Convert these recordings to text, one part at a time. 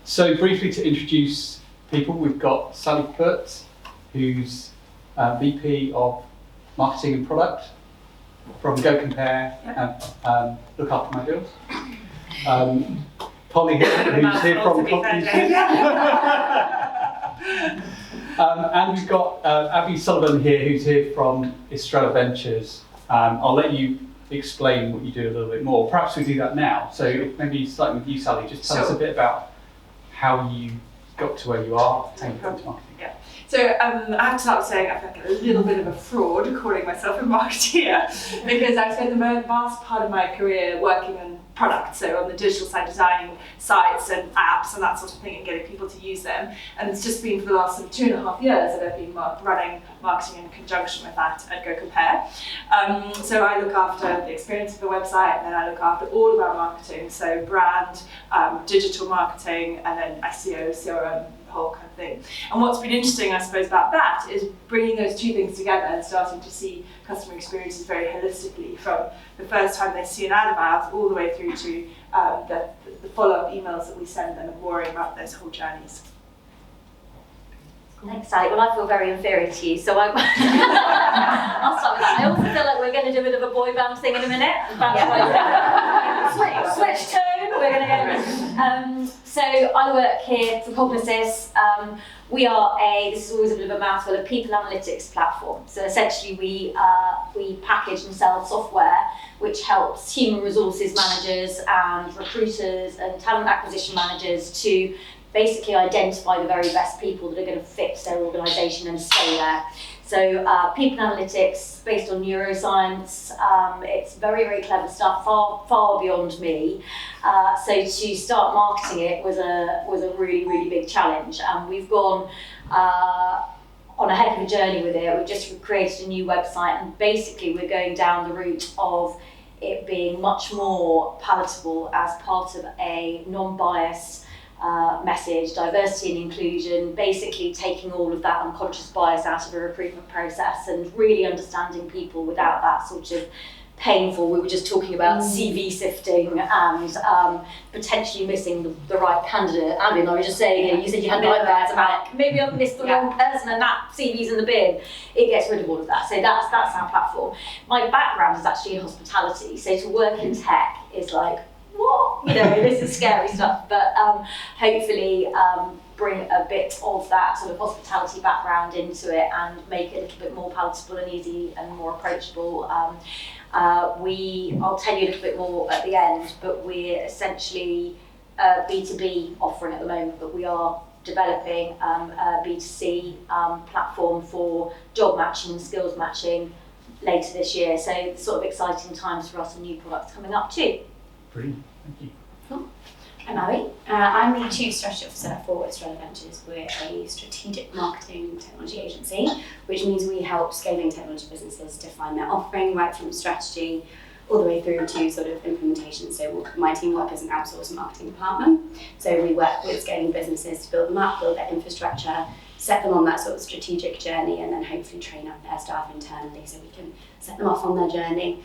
So briefly to introduce people, we've got Sally Foote, who's VP of Marketing and Product from Go Compare and Look After My Bills. Polly here, who's here from and we've got Abby Sullivan here, who's here from Estrella Ventures. I'll let you explain what you do a little bit more. Perhaps we do that now. So maybe starting with you, Sally, just tell us a bit about how you got to where you are and into marketing. Yeah. So I have to start saying I feel like a little bit of a fraud calling myself a marketeer because I've spent the vast part of my career working on products, so on the digital side, designing sites and apps and that sort of thing and getting people to use them. And it's just been for the last sort of 2.5 years that I've been running marketing in conjunction with that at Go Compare. So I look after the experience of the website, and then I look after all of our marketing, so brand, digital marketing, and then SEO, CRM, whole kind of thing. And what's been interesting, I suppose, about that is bringing those two things together and starting to see customer experiences very holistically, from the first time they see an ad about all the way through to the follow-up emails that we send them and worrying about those whole journeys. Thanks, Sally. Well, I feel very inferior to you, so I'll start with that. I also feel like we're going to do a bit of a boy band thing in a minute. Switch tone. We're going to go. So I work here for Cognisys. We are this is always a bit of a mouthful, a people analytics platform. So essentially we package and sell software which helps human resources managers and recruiters and talent acquisition managers to basically identify the very best people that are going to fit their organisation and stay there. So people analytics based on neuroscience, it's very, very clever stuff, far beyond me. So to start marketing it was a really, really big challenge. And we've gone on a heck of a journey with it. We've just created a new website, and basically we're going down the route of it being much more palatable as part of a non-biased message, diversity and inclusion, basically taking all of that unconscious bias out of a recruitment process and really understanding people without that sort of painful, we were just talking about CV sifting and potentially missing the right candidate. Abby and I were just saying, you said you had nightmares about maybe I've missed the wrong person and that CV's in the bin. It gets rid of all of that. So that's our platform. My background is actually in hospitality, so to work in tech is like, what? This is scary stuff, but hopefully bring a bit of that sort of hospitality background into it and make it a little bit more palatable and easy and more approachable. I'll tell you a little bit more at the end, but we're essentially a B2B offering at the moment, but we are developing a B2C platform for job matching and skills matching later this year. So sort of exciting times for us and new products coming up too. Brilliant, thank you. Cool. I'm Abby. I'm the Chief Strategy Officer for Estrella Ventures. We're a strategic marketing technology agency, which means we help scaling technology businesses define their offering right from strategy all the way through to sort of implementation. So my team work as an outsourced marketing department. So we work with scaling businesses to build them up, build their infrastructure, set them on that sort of strategic journey, and then hopefully train up their staff internally so we can set them off on their journey.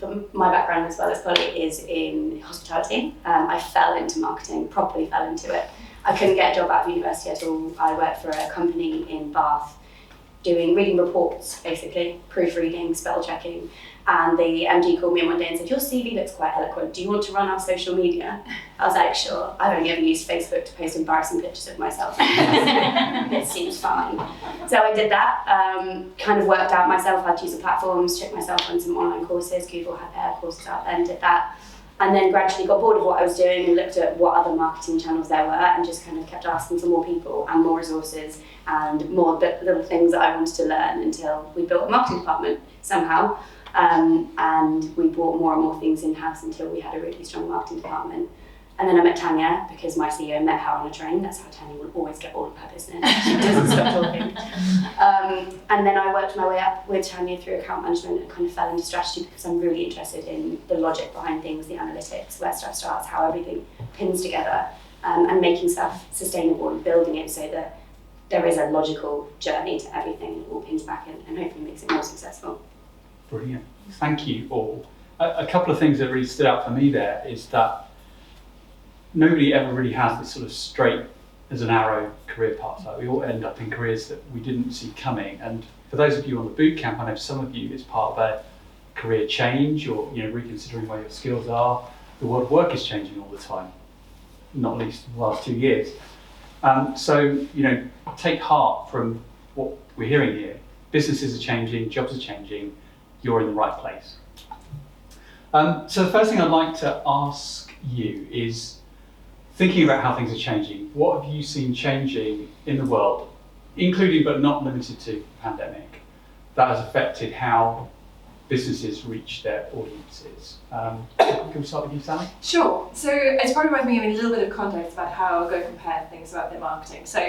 But my background, as well as Polly, is in hospitality. I fell into marketing, properly fell into it. I couldn't get a job out of university at all. I worked for a company in Bath reading reports, basically, proofreading, spell checking. And the MD called me in one day and said, your CV looks quite eloquent. Do you want to run our social media? I was like, sure. I've only ever used Facebook to post embarrassing pictures of myself. It seems fine. So I did that, kind of worked out myself how to use the platforms, checked myself on some online courses. Google had their courses out there and did that. And then gradually got bored of what I was doing and looked at what other marketing channels there were and just kind of kept asking for more people and more resources and more little things that I wanted to learn until we built a marketing department somehow. And we brought more and more things in-house until we had a really strong marketing department. And then I met Tanya because my CEO met her on a train. That's how Tanya will always get all of her business. She doesn't stop talking. And then I worked my way up with Tanya through account management and kind of fell into strategy because I'm really interested in the logic behind things, the analytics, where stuff starts, how everything pins together, and making stuff sustainable and building it so that there is a logical journey to everything and it all pins back in and hopefully makes it more successful. Brilliant, thank you all. A couple of things that really stood out for me there is that nobody ever really has this sort of straight as an arrow career path. Like we all end up in careers that we didn't see coming. And for those of you on the boot camp, I know some of you, it's part of a career change or reconsidering where your skills are. The world of work is changing all the time, not least in the last 2 years. So take heart from what we're hearing here. Businesses are changing, jobs are changing, you're in the right place. So the first thing I'd like to ask you is, thinking about how things are changing, what have you seen changing in the world, including but not limited to pandemic, that has affected how businesses reach their audiences? Can we start with you, Sally? Sure. So it's probably worth me giving a little bit of context about how Go Compare thinks about their marketing. So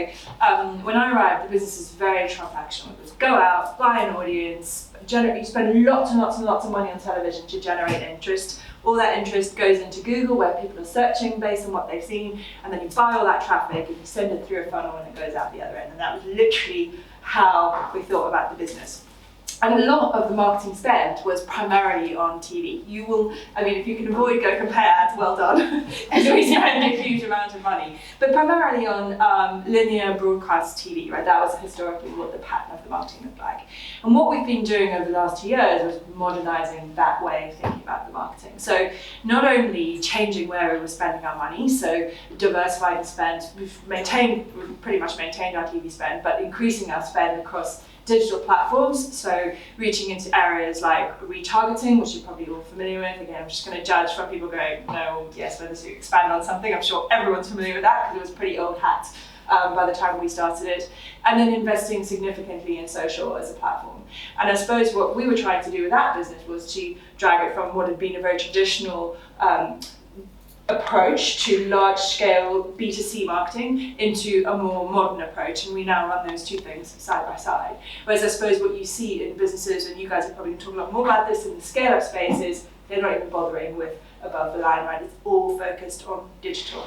when I arrived, the business is very transactional. It was go out, buy an audience, you spend lots and lots and lots of money on television to generate interest. All that interest goes into Google, where people are searching based on what they've seen, and then you buy all that traffic and you send it through a funnel and it goes out the other end. And that was literally how we thought about the business. And a lot of the marketing spend was primarily on TV. If you can avoid Go Compare ads, well done, because we spend a huge amount of money. But primarily on linear broadcast TV, right? That was historically what the pattern of the marketing looked like. And what we've been doing over the last 2 years was modernizing that way of thinking about the marketing. So not only changing where we were spending our money, so diversifying spend, we've pretty much maintained our TV spend, but increasing our spend across digital platforms, so reaching into areas like retargeting, which you're probably all familiar with. Again, I'm just going to judge from people going, no, yes, whether to expand on something. I'm sure everyone's familiar with that because it was pretty old hat by the time we started it. And then investing significantly in social as a platform. And I suppose what we were trying to do with that business was to drag it from what had been a very traditional approach to large-scale B2C marketing into a more modern approach, and we now run those two things side by side. Whereas I suppose what you see in businesses, and you guys are probably going to talk a lot more about this in the scale-up space, is they're not even bothering with above the line, right? It's all focused on digital.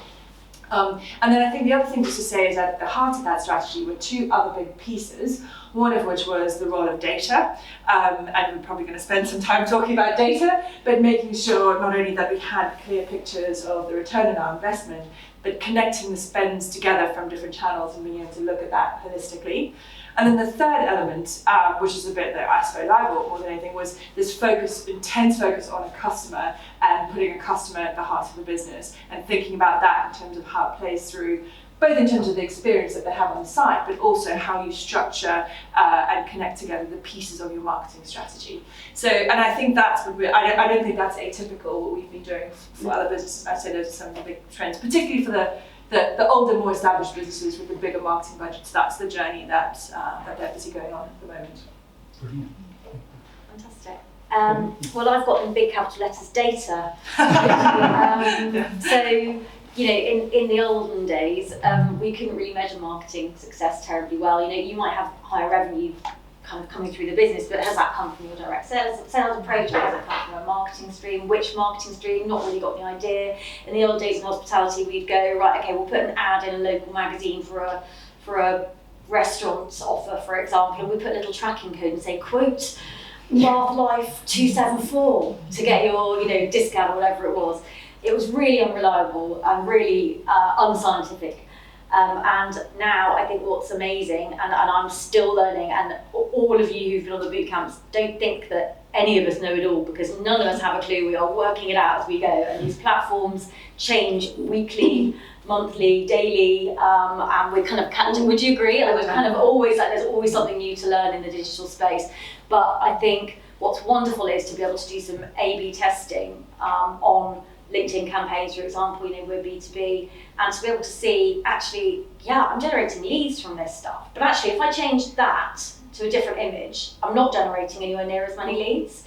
And then I think the other thing just to say is that at the heart of that strategy were two other big pieces, one of which was the role of data, and we're probably going to spend some time talking about data, but making sure not only that we had clear pictures of the return on our investment, but connecting the spends together from different channels and being able to look at that holistically. And then the third element, which is the bit that I suppose I bought more than anything, was this intense focus on a customer and putting a customer at the heart of the business and thinking about that in terms of how it plays through, both in terms of the experience that they have on the site, but also how you structure and connect together the pieces of your marketing strategy. So, and I think that's what I don't think that's atypical what we've been doing for other businesses. I'd say those are some of the big trends, particularly for the older, more established businesses with the bigger marketing budgets. That's the journey that they're busy going on at the moment. Brilliant. Fantastic. Well, I've got in big capital letters data. So, in the olden days, we couldn't really measure marketing success terribly well. You might have higher revenue kind of coming through the business, but has that come from your direct sales approach, or has it come from a marketing stream? Which marketing stream? Not really got the idea. In the old days in hospitality, we'd go, right, okay, we'll put an ad in a local magazine for a restaurant's offer, for example, and we put a little tracking code and say, quote, Marv Life 274 to get your discount or whatever it was. It was really unreliable and really unscientific. And now I think what's amazing, and I'm still learning, and all of you who've been on the boot camps, don't think that any of us know it all, because none of us have a clue. We are working it out as we go, and these platforms change weekly, monthly, daily, and we're kind of, would you agree? Like, we're kind of always, there's always something new to learn in the digital space. But I think what's wonderful is to be able to do some A/B testing on LinkedIn campaigns, for example, we're B2B, and to be able to see, actually, I'm generating leads from this stuff, but actually if I change that to a different image, I'm not generating anywhere near as many leads.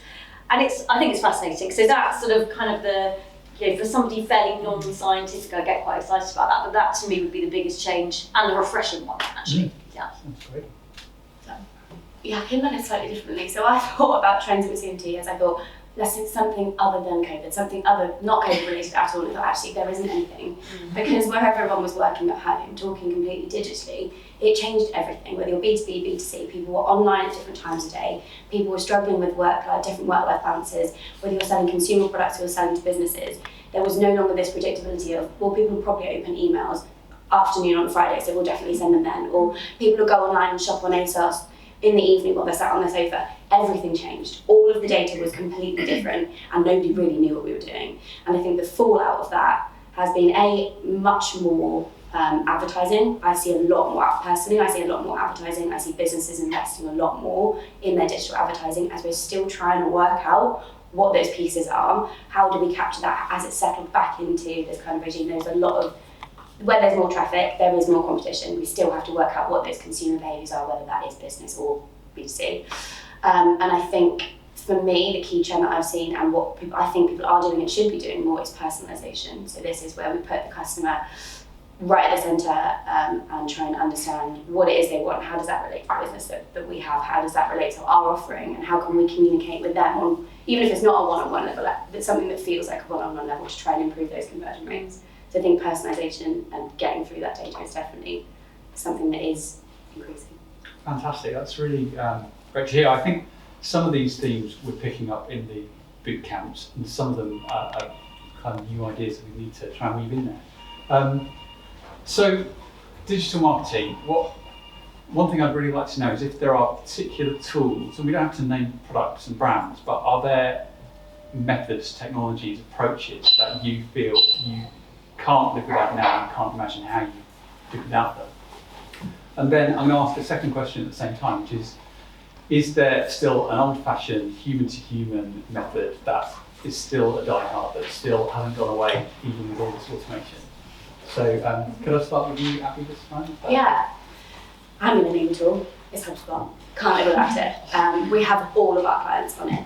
And I think it's fascinating. So that's sort of kind of the, for somebody fairly non-scientific, I get quite excited about that, but that to me would be the biggest change and the refreshing one, actually. Yeah. That's great. Yeah, I came at it slightly differently. So I thought about trends with CMT as I thought, let's do something other than COVID, something other, not COVID related at all. And I thought, actually, there isn't anything. Because where everyone was working at home, talking completely digitally, it changed everything. Whether you're B2B, B2C, people were online at different times of day, people were struggling with different work-life balances, whether you're selling consumer products or you're selling to businesses. there was no longer this predictability of, well, people will probably open emails afternoon on Friday, so we'll definitely send them then. Or people will go online and shop on ASOS in the evening while they're sat on their sofa. Everything changed. All of the data was completely different and nobody really knew what we were doing. And I think the fallout of that has been much more advertising. I see a lot more, personally, I see a lot more advertising. I see businesses investing a lot more in their digital advertising as we're still trying to work out what those pieces are. How do we capture that as it's settled back into this kind of regime? There's a lot of, where there's more traffic, there is more competition. We still have to work out what those consumer behaviours are, whether that is business or B2C. And I think for me, the key trend that I've seen and what I think people are doing and should be doing more is personalisation. So this is where we put the customer right at the centre and try and understand what it is they want. How does that relate to the business that we have? How does that relate to our offering? And how can we communicate with them on, even if it's not a one-on-one level, it's something that feels like a one-on-one level to try and improve those conversion rates. So I think personalisation and getting through that data is definitely something that is increasing. Fantastic, that's really great to hear. I think some of these themes we're picking up in the boot camps, and some of them are kind of new ideas that we need to try and weave in there. So, digital marketing, one thing I'd really like to know is if there are particular tools, and we don't have to name products and brands, but are there methods, technologies, approaches that you feel you can't live without now, you can't imagine how you do without them? And then I'm going to ask a second question at the same time, which is there still an old-fashioned human-to-human method that is still a die-hard, that still hasn't gone away even with all this automation? So could I start with you, Abby, this time? Yeah, I'm in a name tool. It's HubSpot. Can't live without it. We have all of our clients on it.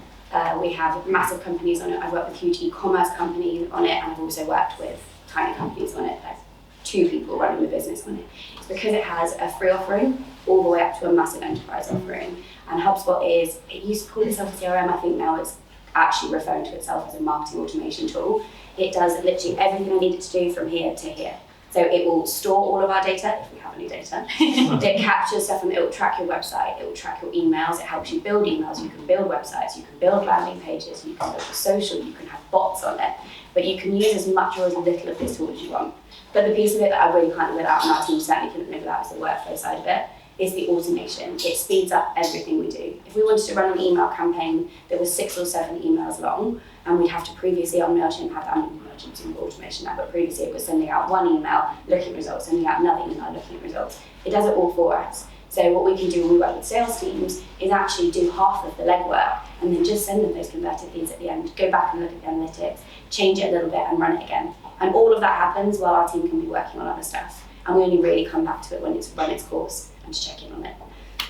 We have massive companies on it. I've worked with huge e-commerce companies on it, and I've also worked with tiny companies on it. Like 2 people running the business on it. It's because it has a free offering all the way up to a massive enterprise offering. And HubSpot it used to call itself a CRM. I think now it's actually referring to itself as a marketing automation tool. It does literally everything I need it to do from here to here. So it will store all of our data, if we have any data. It captures stuff and it will track your website, it will track your emails, it helps you build emails, you can build websites, you can build landing pages, you can build a social, you can have bots on it. But you can use as much or as little of this tool as you want. But the piece of it that I really can't live without, and our team certainly couldn't live without, is the workflow side of it, is the automation. It speeds up everything we do. If we wanted to run an email campaign that was 6 or 7 emails long, and we'd have to previously on MailChimp have that, MailChimp's in automation now, but previously it was sending out one email, looking at results, sending out another email, looking at results. It does it all for us. So what we can do when we work with sales teams is actually do half of the legwork and then just send them those converted leads at the end, go back and look at the analytics, change it a little bit and run it again. And all of that happens while our team can be working on other stuff. And we only really come back to it when it's run its course and to check in on it.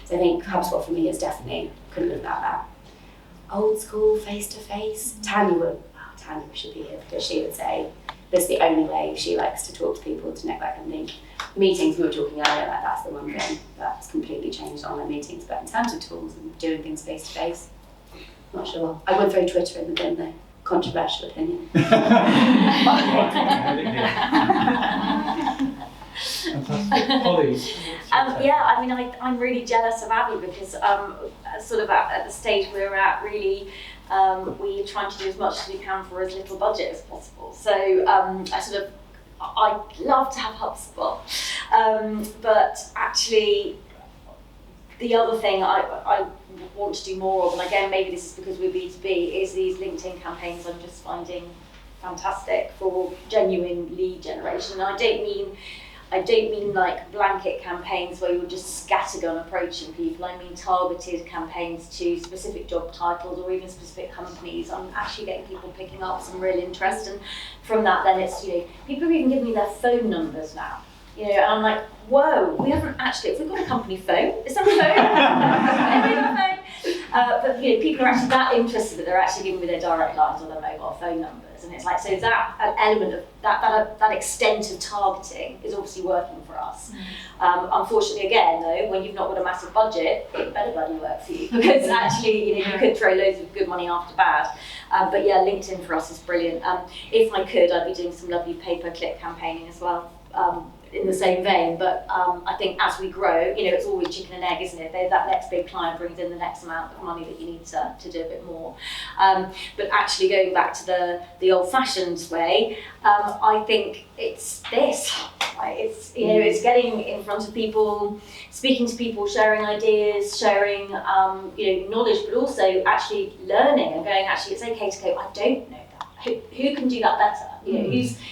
So I think HubSpot for me is definitely, couldn't live without that. Old school, face-to-face. Tanya should be here because she would say that's the only way she likes to talk to people, to network and link. Meetings, we were talking earlier, like that's the one thing that's completely changed online meetings. But in terms of tools and doing things face-to-face, not sure. I would throw Twitter in the bin though. Controversial opinion. Fantastic. Holly? Yeah, I mean, I'm really jealous of Abby because sort of at the stage we're at, really, we're trying to do as much as we can for as little budget as possible. So I'd love to have HubSpot, but actually the other thing I want to do more of, and again, maybe this is because we're B2B, is these LinkedIn campaigns I'm just finding fantastic for genuine lead generation. And I don't mean like blanket campaigns where you're just scattergun approaching people. I mean targeted campaigns to specific job titles or even specific companies. I'm actually getting people picking up some real interest, and from that then it's, people are even giving me their phone numbers now. And I'm like, whoa, we haven't actually, have we got a company phone? Is there a phone? Everybody got a phone? But people are actually that interested that they're actually giving me their direct lines or their mobile phone numbers. And it's like, so that element of that extent of targeting is obviously working for us. Unfortunately, again, though, when you've not got a massive budget, it better bloody work for you because actually, you could throw loads of good money after bad. But yeah, LinkedIn for us is brilliant. If I could, I'd be doing some lovely pay-per-click campaigning as well. In the same vein, but I think as we grow, it's always chicken and egg, isn't it? That next big client brings in the next amount of money that you need to do a bit more. But actually going back to the old-fashioned way, I think it's this. It's it's getting in front of people, speaking to people, sharing ideas, sharing knowledge, but also actually learning and going, actually it's okay to go, I don't know that. Who can do that better?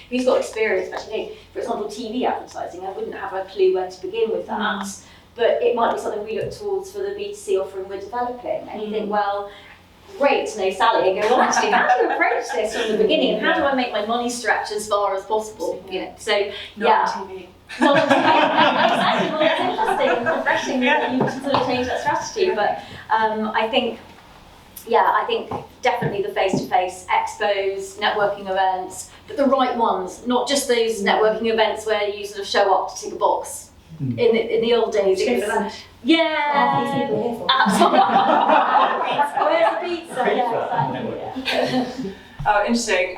Who's got experience? Actually, for example, TV advertising, I wouldn't have a clue where to begin with that. But it might be something we look towards for the B2C offering we're developing. And you think, well, great to know Sally, and go, well, actually, how do you approach this from the beginning? And how do I make my money stretch as far as possible? So, Not on TV. Not on TV. Exactly. Well, it's interesting and refreshing that you sort of change that strategy. But I think definitely the face-to-face expos, networking events, but the right ones, not just those networking events where you sort of show up to tick a box. In the old days, it was, absolutely. Where's the pizza? Yeah, exactly. Oh, interesting.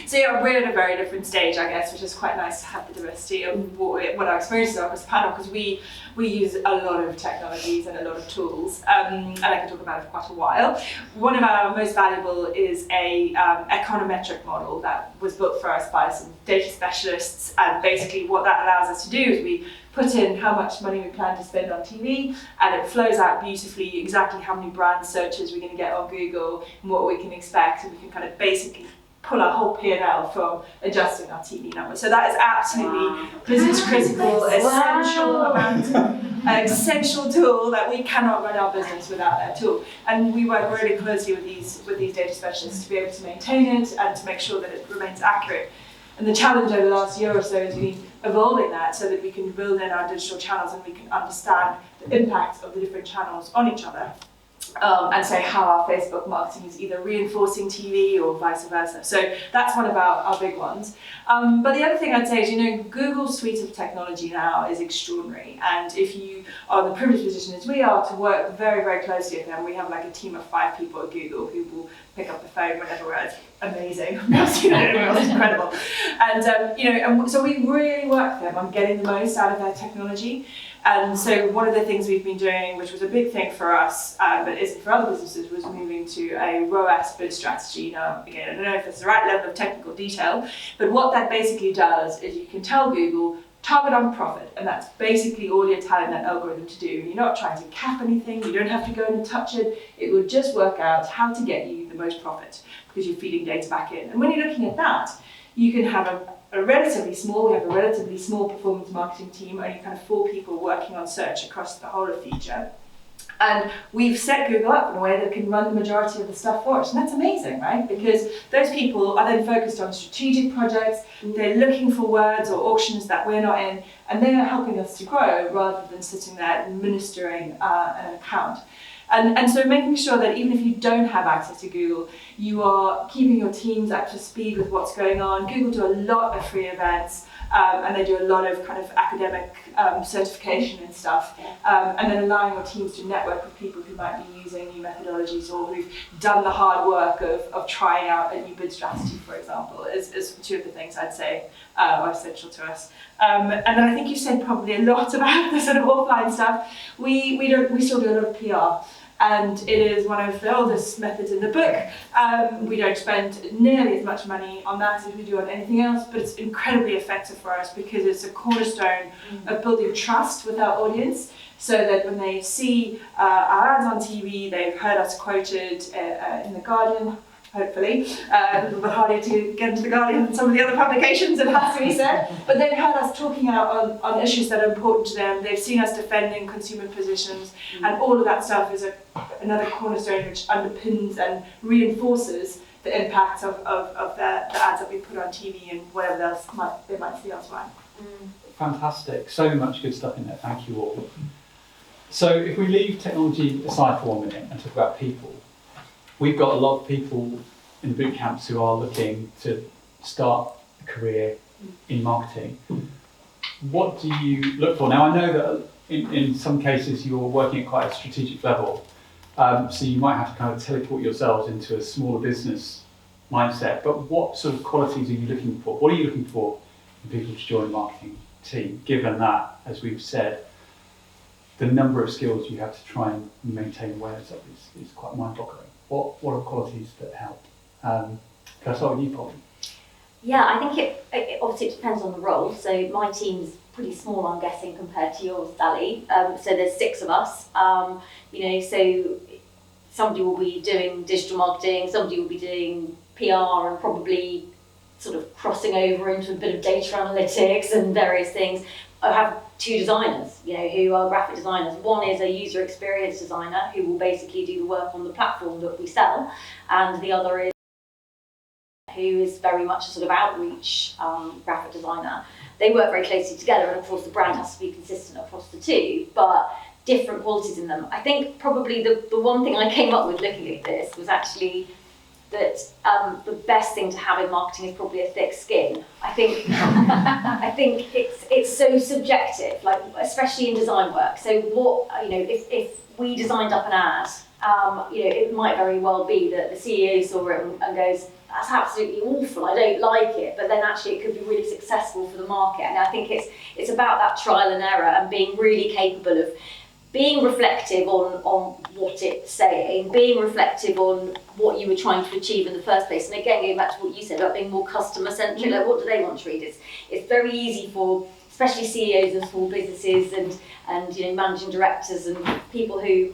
So yeah, we're at a very different stage, I guess, which is quite nice to have the diversity of what our experiences are across the panel, because we use a lot of technologies and a lot of tools, and I can talk about it for quite a while. One of our most valuable is a econometric model that was built for us by some data specialists, and basically what that allows us to do is we put in how much money we plan to spend on TV, and it flows out beautifully exactly how many brand searches we're going to get on Google and what we can expect, and we can kind of basically pull our whole P&L from adjusting our TV numbers. So that is absolutely business critical, essential tool that we cannot run our business without that tool. And we work really closely with these data specialists to be able to maintain it and to make sure that it remains accurate. And the challenge over the last year or so has been evolving that so that we can build in our digital channels and we can understand the impact of the different channels on each other. And so how our Facebook marketing is either reinforcing TV or vice versa. So that's one of our big ones. But the other thing I'd say is, Google's suite of technology now is extraordinary. And if you are in the privileged position as we are to work very, very closely with them, we have like a team of 5 people at Google who will pick up the phone whenever we're at. Amazing. I've never seen anyone else. It's incredible. And, and so we really work them on getting the most out of their technology. And so one of the things we've been doing, which was a big thing for us, but isn't for other businesses, was moving to a ROAS bid strategy. Now, again, I don't know if it's the right level of technical detail, but what that basically does is you can tell Google, target on profit, and that's basically all you're telling that algorithm to do. You're not trying to cap anything, you don't have to go in and touch it, it will just work out how to get you the most profit, because you're feeding data back in. And when you're looking at that, you can have we have a relatively small performance marketing team, only kind of 4 people working on search across the whole of feature. And we've set Google up in a way that can run the majority of the stuff for us. And that's amazing, right? Because those people are then focused on strategic projects, they're looking for words or auctions that we're not in, and they're helping us to grow rather than sitting there administering an account. And so making sure that even if you don't have access to Google, you are keeping your teams up to speed with what's going on. Google do a lot of free events, and they do a lot of kind of academic certification and stuff, and then allowing your teams to network with people who might be using new methodologies or who've done the hard work of trying out a new bid strategy, for example, is 2 of the things I'd say are essential to us. And then I think you said probably a lot about the sort of offline stuff. We still do a lot of PR. And it is one of the oldest methods in the book. We don't spend nearly as much money on that as we do on anything else, but it's incredibly effective for us because it's a cornerstone of building trust with our audience, so that when they see our ads on TV, they've heard us quoted in The Guardian, hopefully. A little bit harder to get into The Guardian than some of the other publications, it has to be said. But they've heard us talking out on issues that are important to them. They've seen us defending consumer positions, and all of that stuff is another cornerstone which underpins and reinforces the impact of the ads that we put on TV and whatever else they might see elsewhere. Fantastic. So much good stuff in there. Thank you all. So if we leave technology aside for 1 minute and talk about people, we've got a lot of people in the boot camps who are looking to start a career in marketing. What do you look for? Now, I know that in some cases you're working at quite a strategic level, so you might have to kind of teleport yourselves into a smaller business mindset, but what sort of qualities are you looking for? What are you looking for in people to join marketing team, given that, as we've said, the number of skills you have to try and maintain awareness of is quite mind-boggling. What are qualities that help? Can I start with you, Polly? Yeah, I think it obviously it depends on the role. So my team's pretty small, I'm guessing, compared to yours, Sally. So there's 6 of us. So somebody will be doing digital marketing, somebody will be doing PR, and probably sort of crossing over into a bit of data analytics and various things. I have 2 designers, who are graphic designers. One is a user experience designer who will basically do the work on the platform that we sell, and the other is who is very much a sort of outreach graphic designer. They work very closely together, and of course the brand has to be consistent across the 2, but different qualities in them. I think probably the one thing I came up with looking at this was actually that the best thing to have in marketing is probably a thick skin. I think it's so subjective, like especially in design work. So what if we designed up an ad, it might very well be that the CEO saw it and goes, "That's absolutely awful. I don't like it." But then actually it could be really successful for the market. And I think it's about that trial and error and being really capable of being reflective on what it's saying, being reflective on what you were trying to achieve in the first place. And again, going back to what you said about being more customer centric, like what do they want to read? It's very easy for especially CEOs of small businesses and managing directors and people who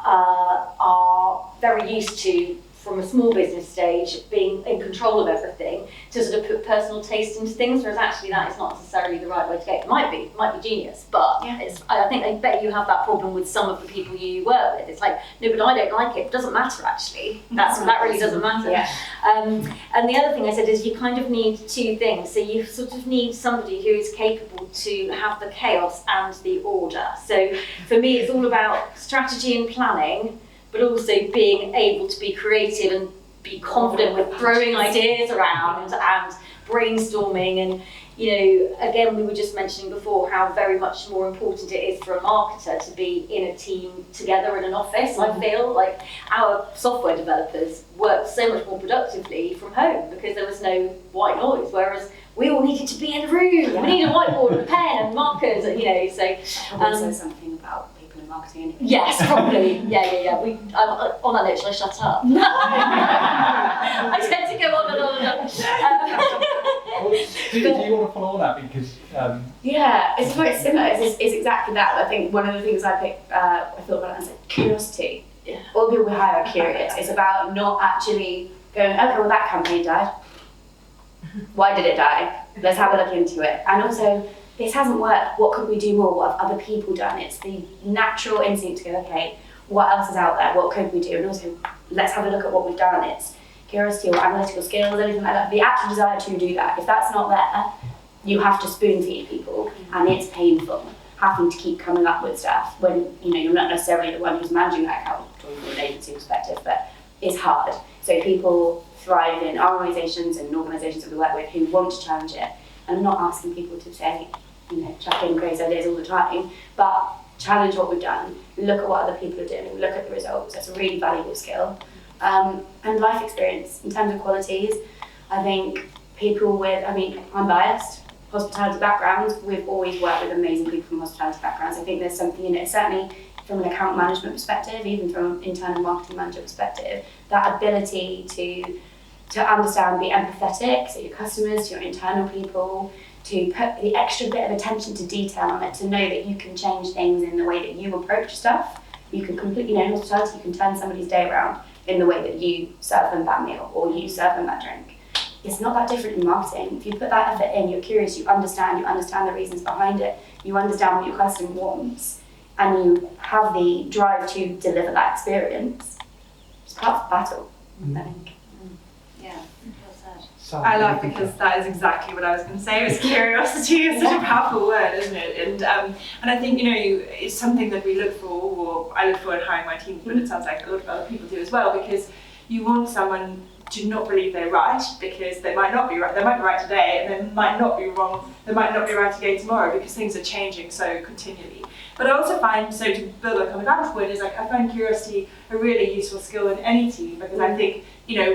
are very used to, from a small business stage, being in control of everything, to sort of put personal taste into things, whereas actually that is not necessarily the right way to go. It might be genius, but I bet you have that problem with some of the people you work with. It's like, no, but I don't like it. It doesn't matter actually. That really doesn't matter. Yeah. And the other thing I said is you kind of need 2 things. So you sort of need somebody who is capable to have the chaos and the order. So for me, it's all about strategy and planning, but also being able to be creative and be confident with throwing ideas around and brainstorming. And, again, we were just mentioning before how very much more important it is for a marketer to be in a team together in an office. I feel like our software developers worked so much more productively from home because there was no white noise, whereas we all needed to be in a room. We needed a whiteboard and a pen and markers, so. Probably says something about marketing anyway. Yes, probably. Yeah. On that note, shall I shut up? No. I tend to go on and on and on. Do you want to follow on that? Because yeah, it's very similar. It's exactly that. I think one of the things I thought about it and said curiosity. Yeah. All the people we hire are curious. It's about not actually going, okay, well that campaign died. Why did it die? Let's have a look into it. And also, this hasn't worked, what could we do more? What have other people done? It's the natural instinct to go, okay, what else is out there? What could we do? And also, let's have a look at what we've done. It's curiosity or analytical skills, anything like that. The actual desire to do that. If that's not there, you have to spoon feed people, and it's painful having to keep coming up with stuff when you're not necessarily the one who's managing that account from an agency perspective, but it's hard. So people thrive in our organisations and organisations that we work with who want to challenge it. And I'm not asking people to say, chuck in crazy ideas all the time, but challenge what we've done, look at what other people are doing, look at the results. That's a really valuable skill. And life experience. In terms of qualities, I think people with, I'm biased, hospitality backgrounds, we've always worked with amazing people from hospitality backgrounds. I think there's something in it, certainly from an account management perspective, even from an internal marketing manager perspective, that ability to understand, be empathetic to your customers, to your internal people, to put the extra bit of attention to detail on it, to know that you can change things in the way that you approach stuff. You can completely, in hospitality, you can turn somebody's day around in the way that you serve them that meal or you serve them that drink. It's not that different in marketing. If you put that effort in, you're curious, you understand the reasons behind it, you understand what your customer wants, and you have the drive to deliver that experience. It's part of the battle, I think. Yeah, well said. I laugh because that is exactly what I was going to say. Is curiosity is such a powerful word, isn't it? And I think it's something that we look for, or I look for in hiring my team, but it sounds like a lot of other people do as well, because you want someone to not believe they're right, because they might not be right. They might be right today, and they might not be wrong. They might not be right again tomorrow, because things are changing so continually. But I also find, so to build on coming back point, is like I find curiosity a really useful skill in any team, because I think,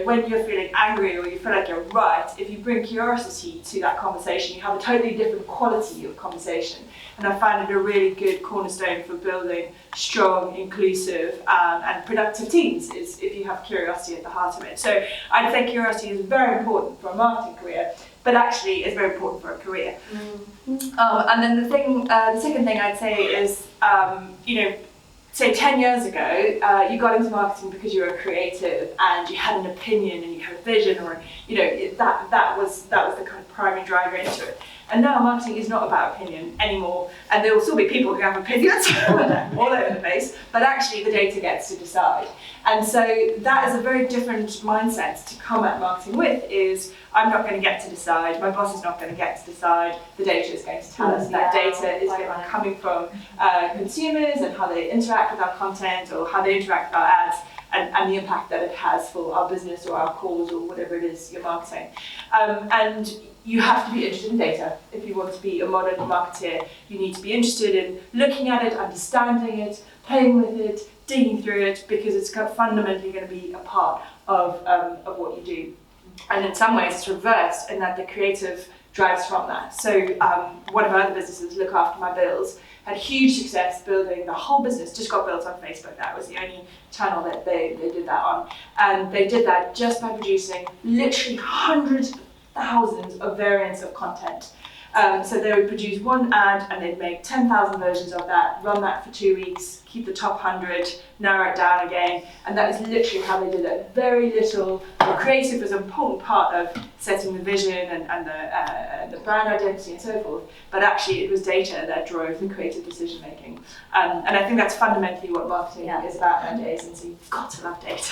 when you're feeling angry or you feel like you're right, if you bring curiosity to that conversation, you have a totally different quality of conversation. And I find it a really good cornerstone for building strong, inclusive, and productive teams, is if you have curiosity at the heart of it. So I'd say curiosity is very important for a marketing career, but actually it's very important for a career. And then the second thing I'd say is, say 10 years ago, you got into marketing because you were a creative and you had an opinion and you had a vision, or that was the kind of primary driver into it. And now marketing is not about opinion anymore, and there will still be people who have opinions all over the place, but actually the data gets to decide. And so that is a very different mindset to come at marketing with, is I'm not going to get to decide, my boss is not going to get to decide, the data is going to tell us. That data is coming from consumers and how they interact with our content, or how they interact with our ads, and the impact that it has for our business or our cause or whatever it is you're marketing. And you have to be interested in data. If you want to be a modern marketeer, you need to be interested in looking at it, understanding it, playing with it, digging through it, because it's fundamentally going to be a part of what you do. And in some ways it's reversed in that the creative drives from that. So one of our other businesses, Look After My Bills, had huge success building the whole business, just got built on Facebook. That was the only channel that they did that on. And they did that just by producing literally hundreds of thousands of variants of content. So they would produce one ad and they'd make 10,000 versions of that, run that for 2 weeks, keep the top 100, narrow it down again, and that is literally how they did it. Very little. The creative was an important part of setting the vision and the brand identity and so forth, but actually it was data that drove the creative decision making. And I think that's fundamentally what marketing is about nowadays, and so you've got to love data.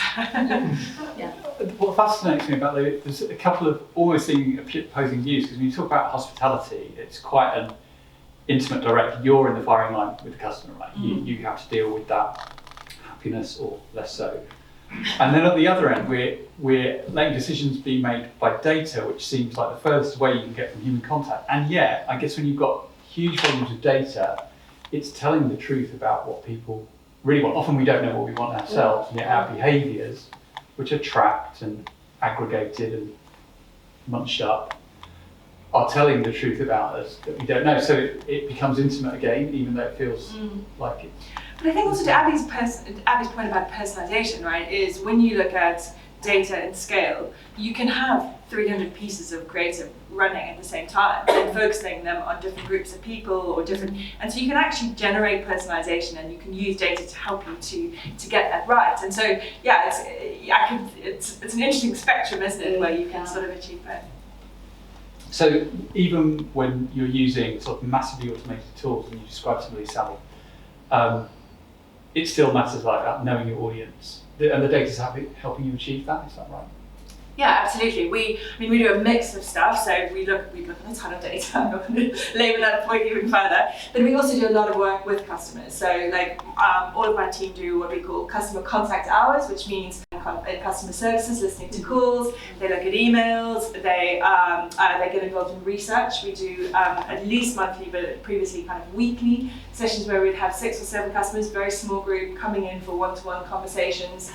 What fascinates me about there's a couple of almost opposing views, because when you talk about hospitality, it's quite an intimate, direct, you're in the firing line with the customer, right? You have to deal with that happiness or less so. And then at the other end, we're letting decisions be made by data, which seems like the furthest away you can get from human contact. And yet, I guess when you've got huge volumes of data, it's telling the truth about what people really want. Often we don't know what we want ourselves, and yet our behaviours, which are tracked and aggregated and munched up, are telling the truth about us that we don't know. So it becomes intimate again, even though it feels like it. But I think also to Abby's point about personalization, right, is when you look at data and scale, you can have 300 pieces of creative running at the same time and focusing them on different groups of people or different, and so you can actually generate personalization, and you can use data to help you to get that right. And so it's an interesting spectrum, isn't it, where you can sort of achieve both. So even when you're using sort of massively automated tools, and you describe some of these, Sally, it still matters like that, knowing your audience. And the data's helping you achieve that, is that right? Yeah, absolutely. We do a mix of stuff. So we look at a ton of data. I'm not going to labour that point even further. But we also do a lot of work with customers. So all of my team do what we call customer contact hours, which means customer services, listening to calls. They look at emails. They get involved in research. We do at least monthly, but previously kind of weekly sessions where we'd have 6 or 7 customers, very small group, coming in for one-to-one conversations,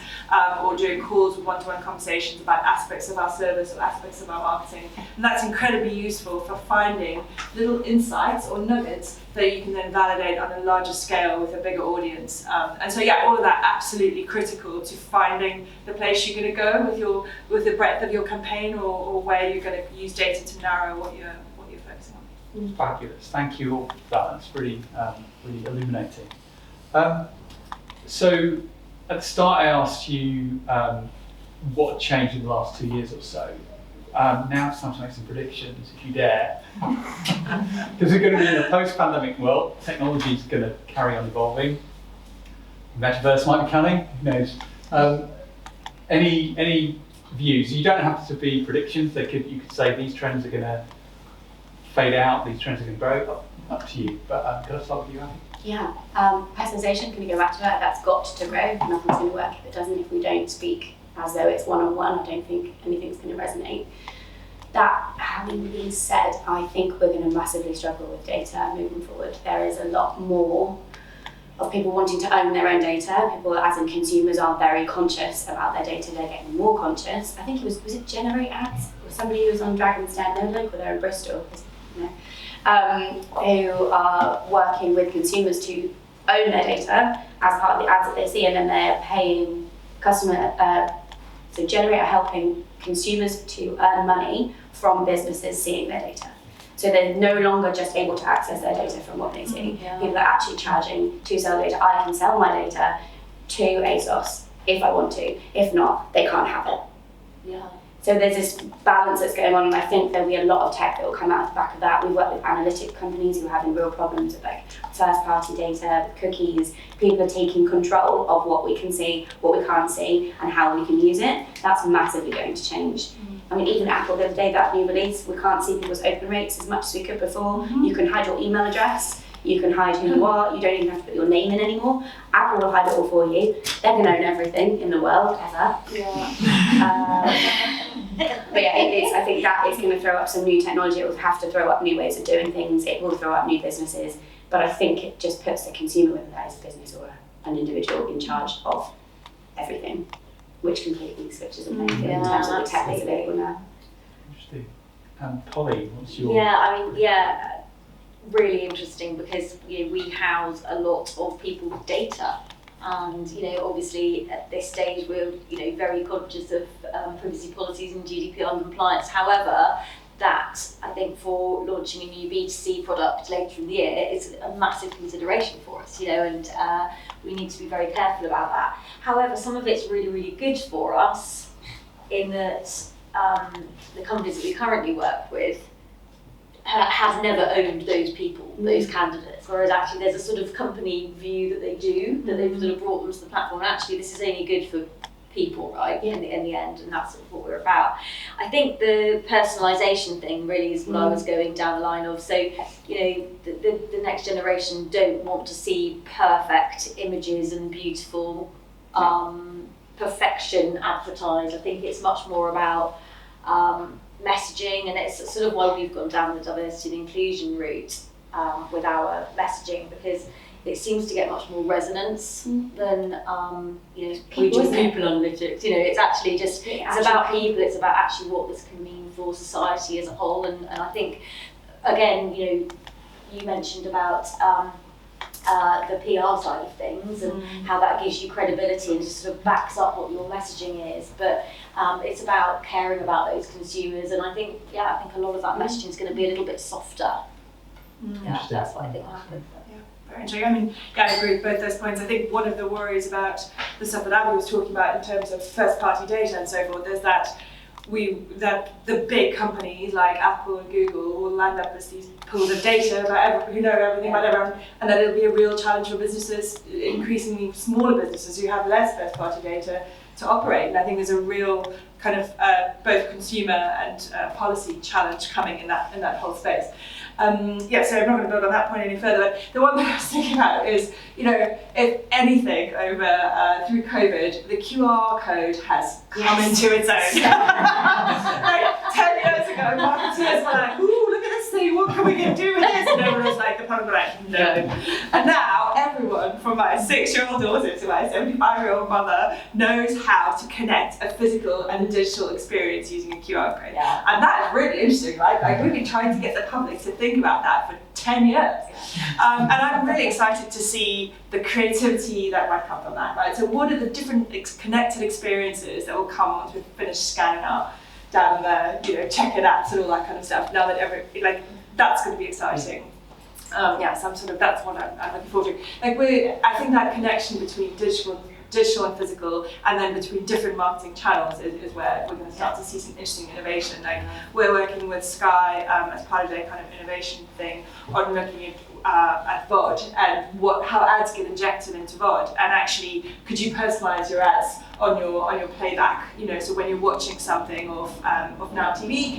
or doing calls with one-to-one conversations about aspects of our service or aspects of our marketing. And that's incredibly useful for finding little insights or nuggets that you can then validate on a larger scale with a bigger audience. And so all of that absolutely critical to finding the place you're going to go with the breadth of your campaign, or where you're going to use data to narrow what you're focusing on. Fabulous. Thank you all for that. That's really illuminating. So at the start I asked you what changed in the last 2 years or so. Now it's time to make some predictions, if you dare. Because we're going to be in a post-pandemic world. Technology is going to carry on evolving. Metaverse might be coming. Who knows? Any views? You don't have to be predictions. You could say these trends are going to fade out. These trends are going to grow. Up to you. But can I start with you, Abby? Yeah, personalisation, can we go back to that? That's got to grow. Nothing's going to work if it doesn't. If we don't speak as though it's one-on-one, I don't think anything's going to resonate. That having been said, I think we're going to massively struggle with data moving forward. There is a lot more of people wanting to own their own data. People, as in consumers, are very conscious about their data. They're getting more conscious. I think was it Generate Ads or somebody who was on Dragon's Den, they're local, they're in Bristol, you know, who are working with consumers to own their data as part of the ads that they see, and then they're paying so Generate are helping consumers to earn money from businesses seeing their data. So they're no longer just able to access their data from what they see. People are actually charging to sell data. I can sell my data to ASOS if I want to. If not, they can't have it. Yeah. So there's this balance that's going on, and I think there'll be a lot of tech that will come out the back of that. We've worked with analytic companies who are having real problems with like first-party data, with cookies. People are taking control of what we can see, what we can't see, and how we can use it. That's massively going to change. I mean, even Apple, the other day, that new release, we can't see people's open rates as much as we could before. You can hide your email address, you can hide who you are, you don't even have to put your name in anymore. Apple will hide it all for you. They're going to own everything in the world, ever. Yeah. But yeah, I think that is going to throw up some new technology. It will have to throw up new ways of doing things. It will throw up new businesses. But I think it just puts the consumer, whether that is a business or an individual, in charge of everything, which completely switches the playing field in terms of the tech that's available now. Interesting. Polly, what's your... Yeah, I mean, yeah, really interesting because we house a lot of people's data. And obviously at this stage we're very conscious of privacy policies and GDPR compliance. However, that I think for launching a new B2C product later in the year is a massive consideration for us, and we need to be very careful about that. However, some of it's really, really good for us in that the companies that we currently work with have never owned those people, those candidates, whereas actually there's a sort of company view that they do, that they've sort of brought them to the platform, and actually this is only good for people, right, in the end, and that's sort of what we're about. I think the personalisation thing really is what I was going down the line of. So, the next generation don't want to see perfect images and beautiful perfection advertised. I think it's much more about messaging, and it's sort of why we've gone down the diversity and inclusion route with our messaging, because it seems to get much more resonance than people analytics. It's actually just it's about people. It's about actually what this can mean for society as a whole. And I think again, you mentioned about the PR side of things and how that gives you credibility and just sort of backs up what your messaging is. But it's about caring about those consumers, and I think a lot of that messaging is going to be a little bit softer. Yeah, that's what I think will happen. Very interesting. I mean, I agree with both those points. I think one of the worries about the stuff that Abby was talking about in terms of first-party data and so forth is that the big companies like Apple and Google will land up with these pools of data about who know everything about everyone, and that it'll be a real challenge for businesses, increasingly smaller businesses who have less first-party data, to operate. And I think there's a real kind of both consumer and policy challenge coming in that whole space. So I'm not going to build on that point any further, but the one that I was thinking about is, if anything over through COVID, the QR code has come into its own. Like 10 years ago, marketeers were like, ooh, look at this thing, what can we do with this? And everyone was like, the product was like, no. And now everyone, from my 6-year-old daughter to my 75-year-old mother, knows how to connect a physical and a digital experience using a QR code. Yeah. And that is really interesting, right? Like we've been trying to get the public to think about that for 10 years. And I'm really excited to see the creativity that might come from that, right? So what are the different connected experiences that will come once we've finished scanning out down there, checking apps and all that kind of stuff, now that that's going to be exciting. So that's what I'm looking forward to. I think that connection between digital and physical, and then between different marketing channels is where we're going to start to see some interesting innovation. We're working with Sky as part of their kind of innovation thing on looking at VOD and how ads get injected into VOD, and actually could you personalize your ads on your playback? So when you're watching something of Now TV,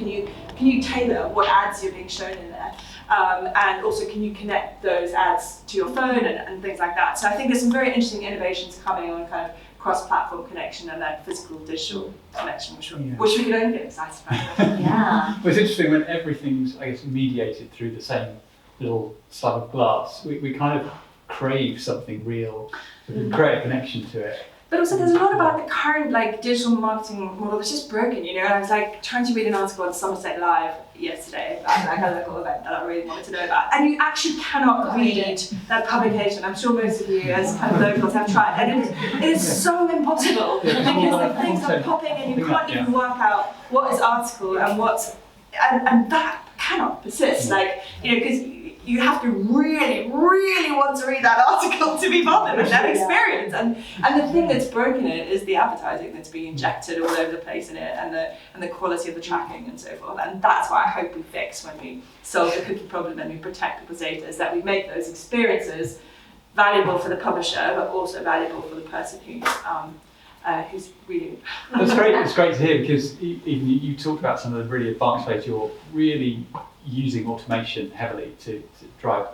can you tailor what ads you're being shown in there? And also, can you connect those ads to your phone and things like that? So I think there's some very interesting innovations coming on kind of cross-platform connection and that physical-digital connection, which we can only get excited about. Yeah. Well, it's interesting when everything's, mediated through the same little slab of glass. We kind of crave something real, create a connection to it. But also there's a lot about the current like digital marketing model that's just broken, you know. I was like trying to read an article on Somerset Live yesterday about like a local event that I really wanted to know about. And you actually cannot read that publication. I'm sure most of you as kind of locals have tried. And it is so impossible because the things are popping and you can't even work out what is article and what's and that cannot persist. Like, you know, because you have to really, really want to read that article to be bothered with that experience. And the thing that's broken it is the advertising that's being injected all over the place in it, and the quality of the tracking and so forth. And that's what I hope we fix when we solve the cookie problem and we protect people's data, is that we make those experiences valuable for the publisher, but also valuable for the person who's reading. That's great. It's great to hear, because even you talked about some of the really advanced ways you're really using automation heavily to drive,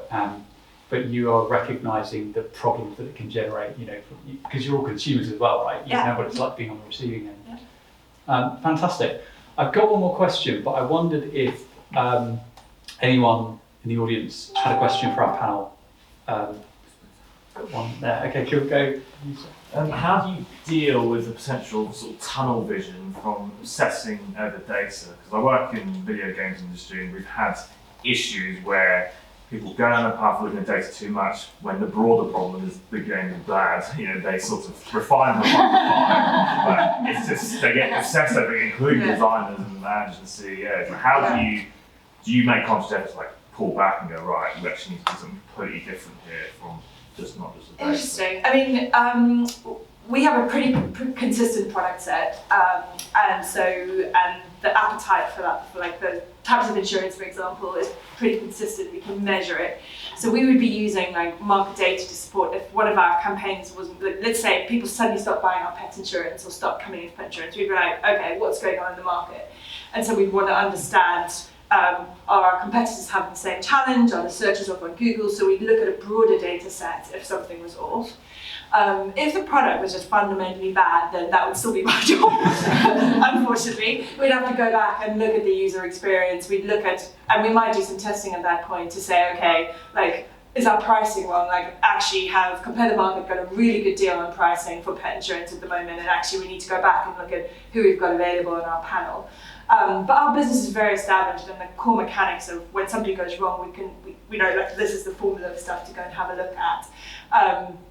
but you are recognising the problems that it can generate, you know, because you're all consumers as well, right? You know what it's like being on the receiving end. Yeah. Fantastic. I've got one more question, but I wondered if anyone in the audience had a question for our panel. Got one there. Okay, cool, go. How do you deal with the potential sort of tunnel vision from assessing the data? Because I work in the video games industry, and we've had issues where people go down the path of looking at data too much when the broader problem is the game is bad. You know, they sort of refine the but it's just, they get obsessed over it, including designers and managers and CEOs. How do you make conscious efforts to like pull back and go, right, we actually need to do something completely different here from not just the data? Interesting. I mean, we have a pretty consistent product set, and the appetite for that, for like the types of insurance, for example, is pretty consistent. We can measure it. So we would be using like market data to support if one of our campaigns wasn't, let's say people suddenly stopped buying our pet insurance or stopped coming in for pet insurance, we'd be like, okay, what's going on in the market? And so we'd want to understand, are our competitors having the same challenge? Are the searches up on Google? So we'd look at a broader data set if something was off. If the product was just fundamentally bad, then that would still be my job. Unfortunately, we'd have to go back and look at the user experience. We'd look at, and we might do some testing at that point to say, okay, like, is our pricing wrong? Like, actually have Compare the Market got a really good deal on pricing for pet insurance at the moment, and actually we need to go back and look at who we've got available in our panel. But our business is very established, and the core mechanics of when something goes wrong, we know like this is the formula of stuff to go and have a look at.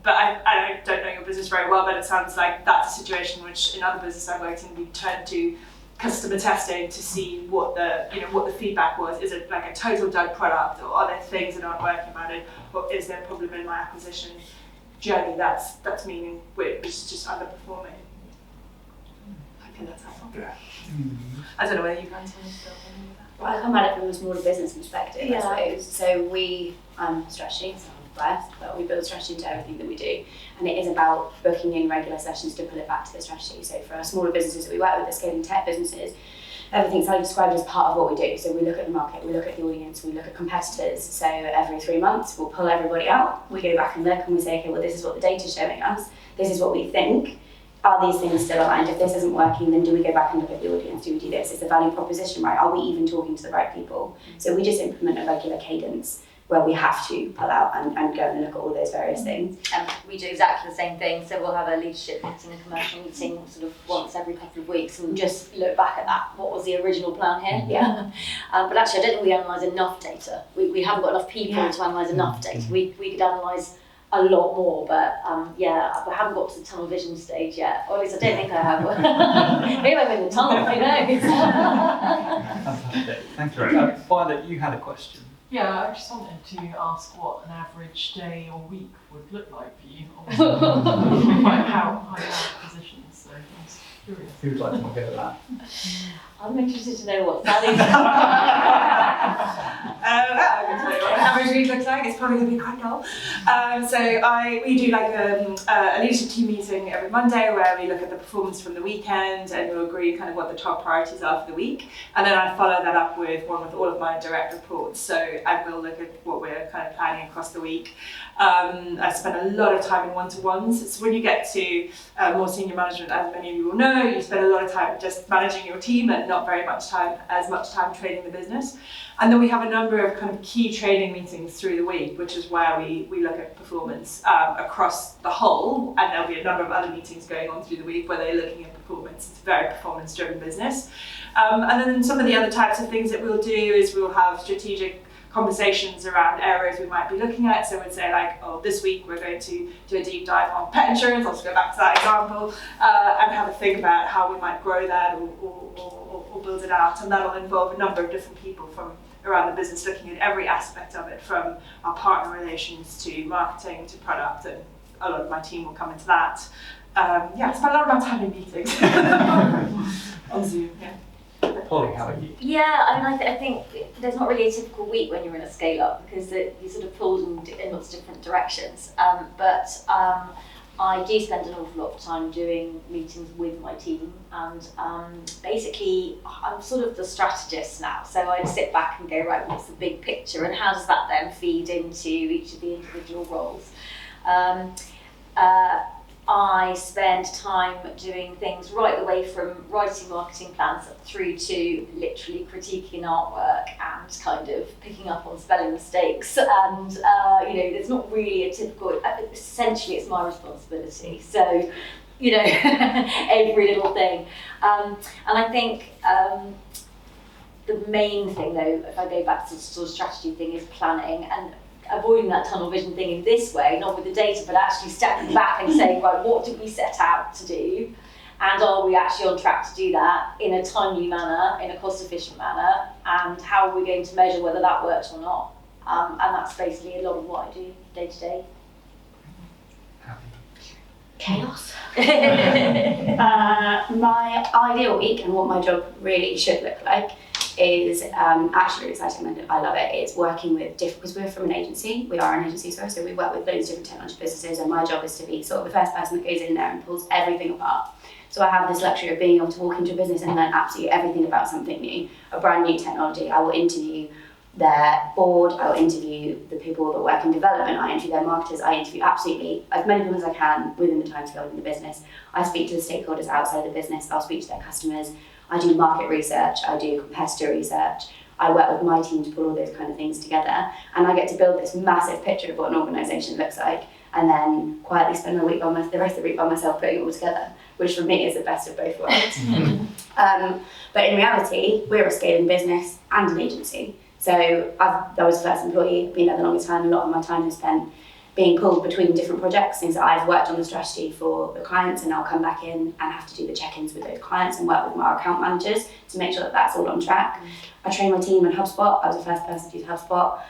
But I don't know your business very well, but it sounds like that's a situation which in other business I've worked in, we turn to customer testing to see what the feedback was. Is it like a total dud product, or are there things that aren't working about it, or is there a problem in my acquisition journey that's meaning we're just underperforming? I think that's helpful. Yeah. I don't know whether you guys want to build any of that. Well, I come at it from a smaller business perspective, I suppose. So we, strategy, so I'm blessed, but we build strategy into everything that we do. And it is about booking in regular sessions to pull it back to the strategy. So for our smaller businesses that we work with, the scaling tech businesses, everything's like described as part of what we do. So we look at the market, we look at the audience, we look at competitors. So every 3 months, we'll pull everybody out. We go back and look and we say, okay, well, this is what the data's showing us. This is what we think. Are these things still aligned? If this isn't working, then do we go back and look at the audience? Do we do this? Is the value proposition right? Are we even talking to the right people? So we just implement a regular cadence where we have to pull out and go and look at all those various things. And we do exactly the same thing. So we'll have a leadership meeting, a commercial meeting sort of once every couple of weeks, and just look back at that. What was the original plan here? Yeah. But actually, I don't think we analyse enough data. We haven't got enough people to analyse enough data. We could analyse a lot more, but I haven't got to the tunnel vision stage yet. Or at least I don't think I have. Maybe I'm in the tunnel, who knows? Fantastic. Thank you. Violet, you had a question. Yeah, I just wanted to ask what an average day or week would look like for you. Like how you are positioned, so I'm just curious. Who would like to go at that? I'm interested to know what Sally's I can tell you what an average week looks like. It's probably going to be quite dull. We do like a leadership team meeting every Monday where we look at the performance from the weekend and we'll agree kind of what the top priorities are for the week. And then I follow that up with one with all of my direct reports. So I will look at what we're kind of planning across the week. I spend a lot of time in one-to-ones. So when you get to more senior management, as many of you will know, you spend a lot of time just managing your team and not very much time training the business. And then we have a number of kind of key training meetings through the week, which is where we look at performance across the whole, and there'll be a number of other meetings going on through the week where they're looking at performance. It's a very performance-driven business. And then some of the other types of things that we'll do is we'll have strategic conversations around areas we might be looking at. So we'd say like, oh, this week we're going to do a deep dive on pet insurance. I'll just go back to that example and have a think about how we might grow that or build it out. And that'll involve a number of different people from around the business looking at every aspect of it, from our partner relations to marketing to product, and a lot of my team will come into that. I spend a lot of my time in meetings on Zoom. Yeah. Polly, how about you? Yeah, I mean, I think there's not really a typical week when you're in a scale-up because you sort of pulled in lots of different directions. But I do spend an awful lot of time doing meetings with my team, and basically I'm sort of the strategist now. So I sit back and go, right, what's the big picture, and how does that then feed into each of the individual roles? I spend time doing things right the way from writing marketing plans through to literally critiquing artwork and kind of picking up on spelling mistakes. And there's not really a typical. Essentially, it's my responsibility. So, every little thing. And I think the main thing, though, if I go back to the sort of strategy thing, is planning and avoiding that tunnel vision thing in this way, not with the data, but actually stepping back and saying, right, what did we set out to do? And are we actually on track to do that in a timely manner, in a cost-efficient manner? And how are we going to measure whether that works or not? And that's basically a lot of what I do day to day. Chaos. My ideal week and what my job really should look like is actually exciting, and I love it. It's working with different, because we're from an agency, we are an agency, so we work with loads of different technology businesses, and my job is to be sort of the first person that goes in there and pulls everything apart. So I have this luxury of being able to walk into a business and learn absolutely everything about something new, a brand new technology. I will interview their board, I will interview the people that work in development, I interview their marketers, I interview absolutely as many people as I can within the time scale within the business. I speak to the stakeholders outside the business, I'll speak to their customers, I do market research, I do competitor research, I work with my team to put all those kind of things together, and I get to build this massive picture of what an organisation looks like, and then quietly spend the rest of the week by myself putting it all together, which for me is the best of both worlds. But in reality, we're a scaling business and an agency. So I was the first employee, been there the longest time, a lot of my time is spent being pulled between different projects, things that I've worked on the strategy for the clients, and I'll come back in and have to do the check-ins with those clients and work with my account managers to make sure that that's all on track. I train my team in HubSpot. I was the first person to use HubSpot,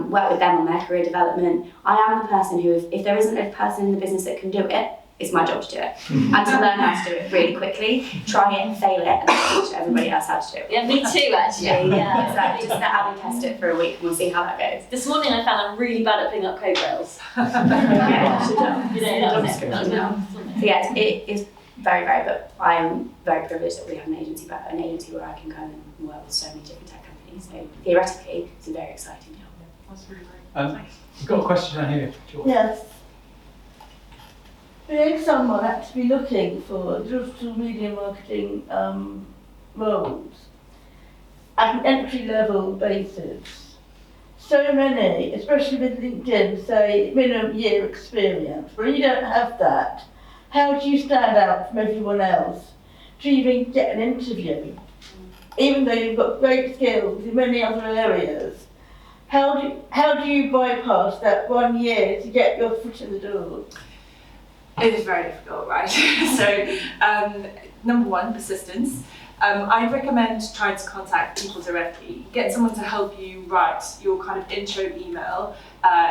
work with them on their career development. I am the person who, if there isn't a person in the business that can do it, it's my job to do it. And to learn how to do it really quickly, try it, fail it, and then teach everybody else how to do it. Yeah, me too, actually. Yeah. Exactly. Just let Abby test it for a week and we'll see how that goes. This morning I found I'm really bad at putting up code rails. So yeah, it is very, but I'm very privileged that we have an agency where I can come and work with so many different tech companies. So theoretically, it's a very exciting job. That's really great. We've got a question down here, George. Yes. Being someone actively looking for digital media marketing roles at an entry-level basis, so many, especially with LinkedIn, say minimum year experience. When you don't have that, how do you stand out from everyone else to even get an interview? Even though you've got great skills in many other areas, how do you bypass that 1 year to get your foot in the door? It is very difficult, right? So, number one, persistence. I'd recommend trying to contact people directly. Get someone to help you write your kind of intro email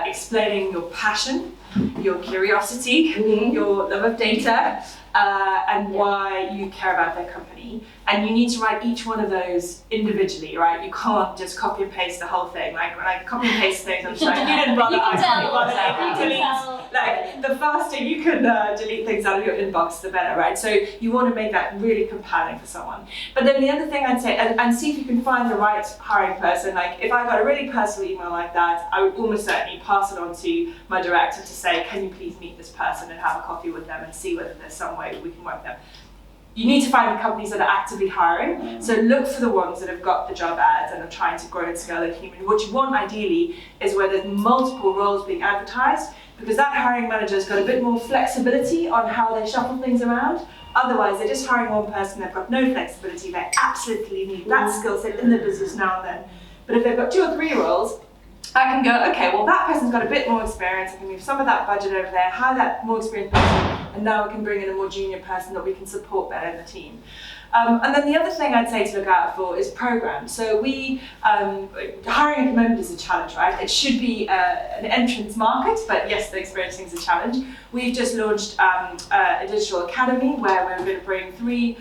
explaining your passion, your curiosity, your love of data, and why you care about their company. And you need to write each one of those individually, right? You can't just copy and paste the whole thing. Like when I copy and paste things, I'm just like, you didn't bother, I can't bother. If you delete, like the faster you can delete things out of your inbox, the better, right? So you want to make that really compelling for someone. But then the other thing I'd say, and see if you can find the right hiring person. Like if I got a really personal email like that, I would almost certainly pass it on to my director to say, can you please meet this person and have a coffee with them and see whether there's some way we can work them. You need to find the companies that are actively hiring. So look for the ones that have got the job ads and are trying to grow and scale their team. And what you want ideally is where there's multiple roles being advertised, because that hiring manager's got a bit more flexibility on how they shuffle things around. Otherwise, they're just hiring one person, they've got no flexibility. They absolutely need that skill set in the business now and then. But if they've got 2 or 3 roles, I can go, okay, well that person's got a bit more experience, I can move some of that budget over there, hire that more experienced person, and now we can bring in a more junior person that we can support better in the team. And then the other thing I'd say to look out for is programs. So hiring at the moment is a challenge, right? It should be an entrance market, but yes, the experiencing is a challenge. We've just launched a digital academy where we're going to bring 3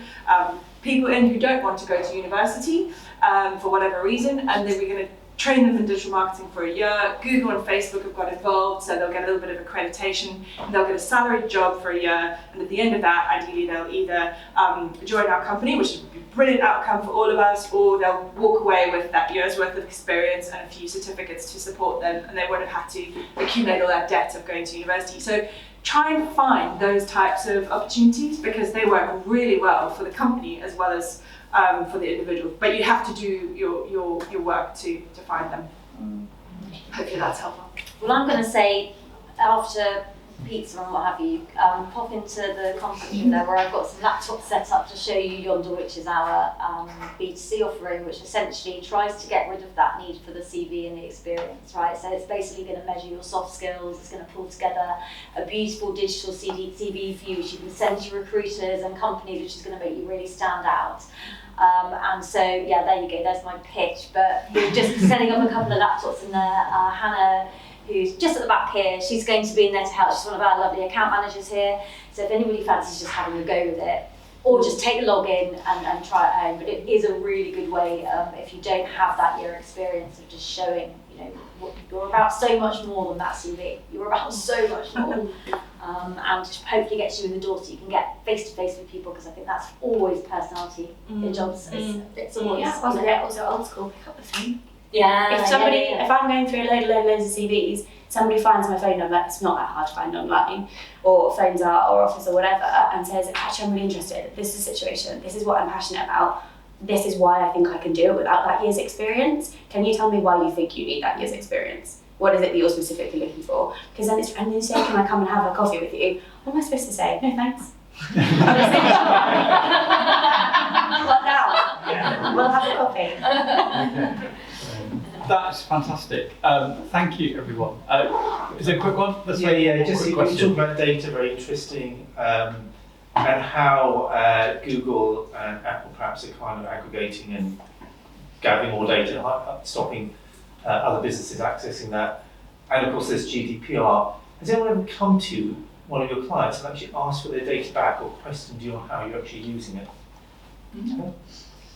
people in who don't want to go to university for whatever reason, and then we're going to train them in digital marketing for a year. Google and Facebook have got involved, so they'll get a little bit of accreditation, and they'll get a salaried job for a year, and at the end of that, ideally they'll either join our company, which would be a brilliant outcome for all of us, or they'll walk away with that year's worth of experience and a few certificates to support them, and they won't have had to accumulate all that debt of going to university. So try and find those types of opportunities, because they work really well for the company as well as for the individual, but you have to do your work to find them. Hopefully that's helpful. Well, I'm going to say, after pizza and what have you, pop into the conference room there where I've got some laptops set up to show you Yonder, which is our B2C offering, which essentially tries to get rid of that need for the CV and the experience, right? So it's basically going to measure your soft skills, it's going to pull together a beautiful digital CV for you, which you can send to recruiters and companies, which is going to make you really stand out. And so, yeah, there you go, there's my pitch. But we're just setting up a couple of laptops in there. Hannah, who's just at the back here, she's going to be in there to help. She's one of our lovely account managers here. So if anybody fancies just having a go with it, or just take the login and try it at home. But it is a really good way, if you don't have that year experience, of just showing, you know, what you're about so much more than that CV. You're about so much more. And just hopefully gets you in the door so you can get face to face with people, because I think that's always personality in jobs. It's always, also old school, pick up the phone. Yeah. If somebody, if I'm going through loads of CVs, somebody finds my phone number, it's not that hard to find online, or phones our office or whatever, and says, actually I'm really interested, this is the situation, this is what I'm passionate about, this is why I think I can do it without that year's experience. Can you tell me why you think you need that year's experience? What is it that you're specifically looking for? Because then and you say, can I come and have a coffee with you? What am I supposed to say? No thanks. What now? Yeah. We'll have a coffee. Okay. That's fantastic. Thank you, everyone. Is it a quick one? Just you talk about data, very interesting, and how Google and Apple perhaps are kind of aggregating and gathering more data, stopping other businesses accessing that. And of course there's GDPR. Has anyone ever come to one of your clients and actually asked for their data back or questioned you on how you're actually using it? Mm-hmm.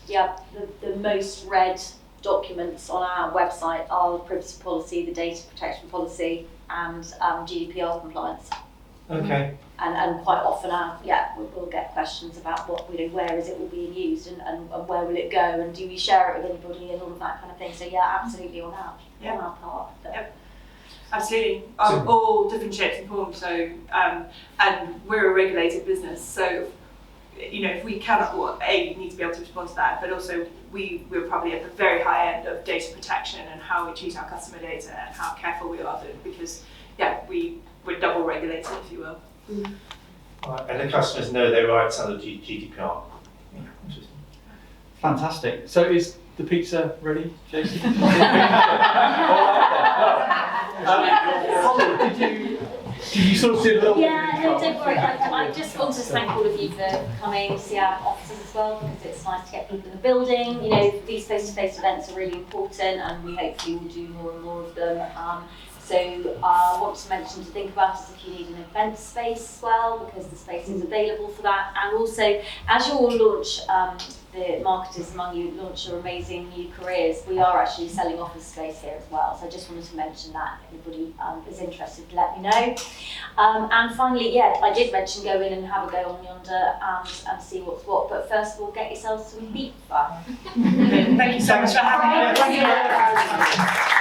Yeah, the most read documents on our website are the privacy policy, the data protection policy, and GDPR compliance. Okay. And quite often, we'll get questions about where is it all being used, and where will it go, and do we share it with anybody, and all of that kind of thing. So yeah, absolutely on our part. Yep. Absolutely, all different shapes and forms. So, and we're a regulated business, so you know, if we cannot, need to be able to respond to that, but also we're probably at the very high end of data protection and how we treat our customer data and how careful we are, because we're double regulated, if you will. Right, and the customers know their rights under GDPR. Yeah, interesting. Fantastic. So is the pizza ready, Jason? Holly, did you sort of see a little bit? Yeah, no, don't worry. I just want to thank all of you for coming to see our offices as well, because it's nice to get people in the building. You know, these face-to-face events are really important, and we hopefully will do more and more of them. So I want to mention to think about is if you need an event space as well, because the space is available for that. And also, as you all launch, the marketers among you launch your amazing new careers, we are actually selling office space here as well. So I just wanted to mention that if anybody is interested, let me know. And finally, yeah, I did mention go in and have a go on Yonder and see what's what. But first of all, get yourselves some beat fun. Thank you so much for having me. Thank you.